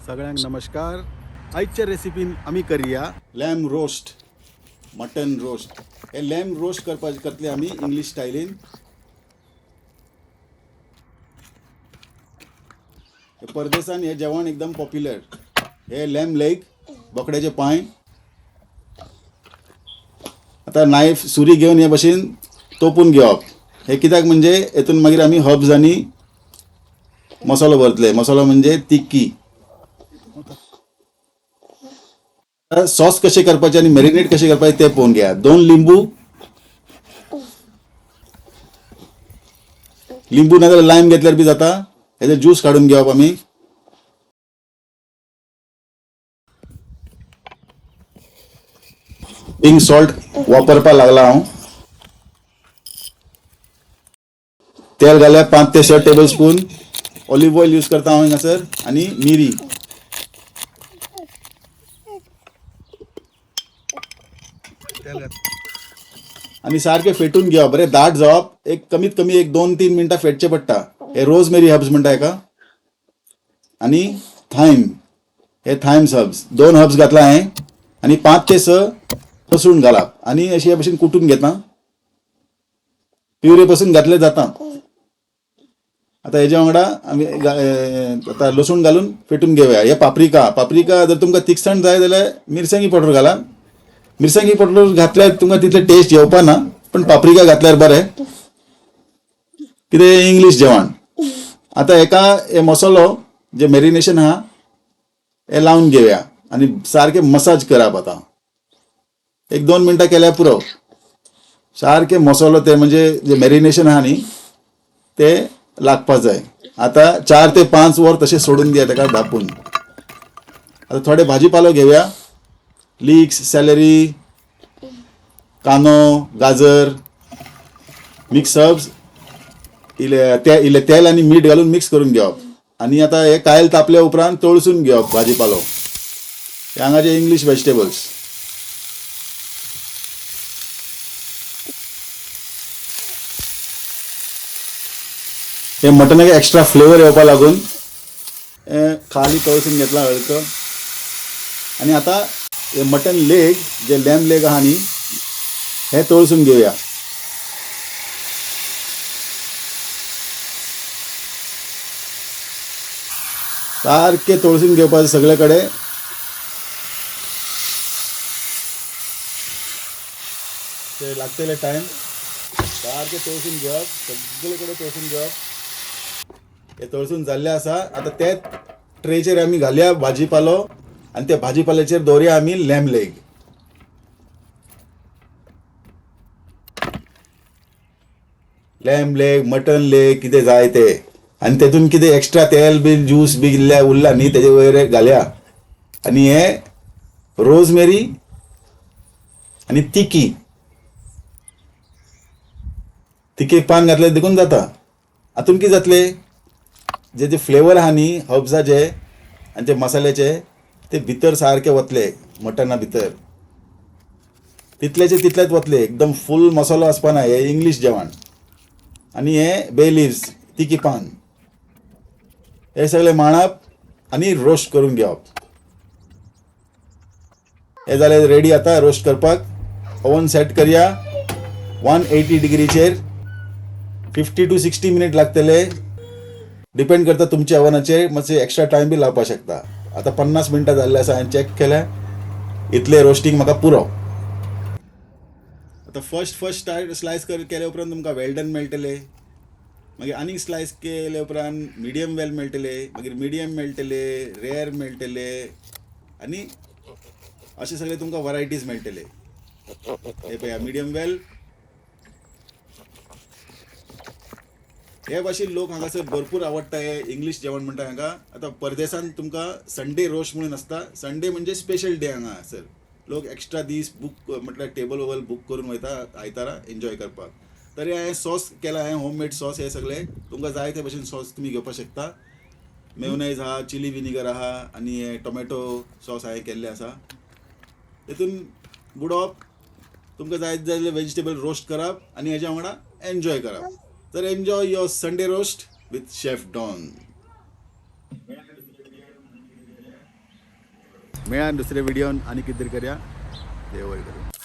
सगळ्यांक नमस्कार. आजच्या रेसिपीन आमी करूया लॅम रोस्ट, मटन रोस्ट. हे लॅम रोस्ट करतले आमी इंग्लिश स्टायलीन. परदेसान हे जेवण एकदम पॉप्युलर. हे लॅम लेग, बोकड्याचे पाय. आता नायफ सुरी घेवन हे भशेन तोपून घेवप. हे कित्याक म्हणजे हेतून मागीर आमी हर्ब्स आनी मसालो भरतले. मसालो म्हणजे तिक्की. सॉस कसे करपाचे आणि मॅरिनेट कसे करपाचे ते पळोवन घ्या. 2 लिंबू नाजाल्यार लायम घेतल्यार बी जाता. हेजे ज्यूस काढून घेवप आमी. पिंक सॉल्ट वापरपा लागला हांव. तेल घाल्या 5 ते 6 table spoon. Olive oil use करता हांव हिंगासर. आणि मिरी. आणि सारखे फेटून घेवप. बरे दाट जावप. एक कमीत कमी 1-2-3 मिनटां फेटचे पडटा. हे रोजमेरी हर्ब्स म्हणटा हेका. आणि थायम, हे थायम्स हर्ब्स 2 हर्ब्स घातला हांवें. आणि 5 ते 6 लसूण घालप. आणि अशी हे भशेन कुटून घेता. प्युरे पासून घातले जाता. आता हेज्या वांगडा आमी आता लसूण घालून फेटून घेवया. हे पाप्रिका जर तुमकां तिखसाण जाय जाल्यार मिरसांगी पावडर घाला. मिरसांगी पावडर घातल्यार तुमकां तितले टेस्ट येवपा ना, पण पाप्रिका घातल्यार बरें. कितें इंग्लिश जेवण. आता हेका हे मसालो जे मॅरिनेशन आहा हे लावन घेवया. आणि सारखे मसाज करप. आता 1-2 मिनटां केल्यार पुरो. सारखे मसालो ते म्हणजे जे मॅरिनेशन आहा न्ही ते लागपा जाय. आता 4 ते 5 वर तशें सोडून दिया तेका धापून. आता थोडे भाजीपालो घेवया. लीक्स, सॅलरी, कांदो, गाजर, मिक्स हर्ब्स. इले तेल आणि मीठ घालून मिक्स करून घेवप. आणि आता हे कायल तापल्या उपरांत तळसून घेवप भाजीपालो. हे हांगाचे इंग्लिश व्हेजिटेबल्स. हे मटनाक एक्स्ट्रा फ्लेवर येवपा लागून हे खाली तळसून घेतला हलकं. आणि आता हे मटन लेग, जे लॅम लेग आहा न्ही हे तळसून घेवया. सारखे तळसून घेवपाचे सगळे कडेन. ते लागतले टायम. सारखे तळसून घेवप. सगळे कडेन तळसून घेवप. हे तळसून जाल्ले आसा. आता ते ट्रेचेर आमी घालया भाजीपालो. आणि त्या भाजीपाल्याचेर दवरया आमी lamb leg. Lamb leg, mutton leg कितें जाय ते. आणि तेतून कितें एक्स्ट्रा तेल बी ज्यूस बी इल्ल्या उरला न्ही तेजे वयर घालया. आणि हे रोजमेरी आणि तिकेक पान घातले देखून जाता. हातून कितें जातले जे जे फ्लेवर आहा न्ही हर्ब्साचे आणि ते मसाल्याचे ते भितर सारखे वतले मटना भितर. तितल्याचे तितलेच वतले. एकदम फुल मसालो आसपाना. हे इंग्लिश जेवण. आणि हे बे लिव्स, तिकी पान, हे सगळे माळप आणि रोस्ट करून घेवप. हे जाले रेडी. आता रोस्ट करपाक ओवन सेट करया 180 डिग्रीचेर. 50 to 60 मिनिट लागतले. डिपेंड करता तुमच्या ओवनाचेर. मातशे एक्स्ट्रा टायम बी लावपाक शकता. आता 50 मिनटां जाल्ले आसा. हांवें चॅक केल्या. इतले रोस्टिंग म्हाका पुरो. आता फर्स्ट स्लायस केले उपरांत तुमकां वेल डन मेळटले. मागीर आनीक स्लायस केले उपरांत मिडियम वेल मेळटले. मागीर मिडियम मेळटले, रेअर मेळटले. आणि असे सगळे तुमकां वरायटीज मेळटले. हे पळया मिडियम वेल. हे भाशेन लोक हांगासर भरपूर आवडटा. हे इंग्लिश जेवण म्हणटा हांगा. आता परदेसान तुमकां संडे रोस्ट म्हणून आसता. संडे म्हणजे स्पेशल डे हांगासर. लोक एक्स्ट्रा दीस बुक म्हटल्यार टेबल वबल बुक करून वयता आयतारा एन्जॉय करपाक. तरी हांवें सॉस केला. हांवें होममेड सॉस. हे सगळे तुमकां जाय ते भशेन सॉस तुमी घेवपाक शकता. मेयोनायज आहा, चिली विनिगर आहा, आणि हे टोमॅटो सॉस हांवें केल्ले आसा. तेतून बुडोवप. तुमकां जाय जाल्ले व्हेजिटेबल रोस्ट करप आणि हेज्या वांगडा एन्जॉय करप. तर enjoy your Sunday roast with chef Don. मेळा दुसरे व्हिडिओन आणि कितें तरी करया देव बरें करूं.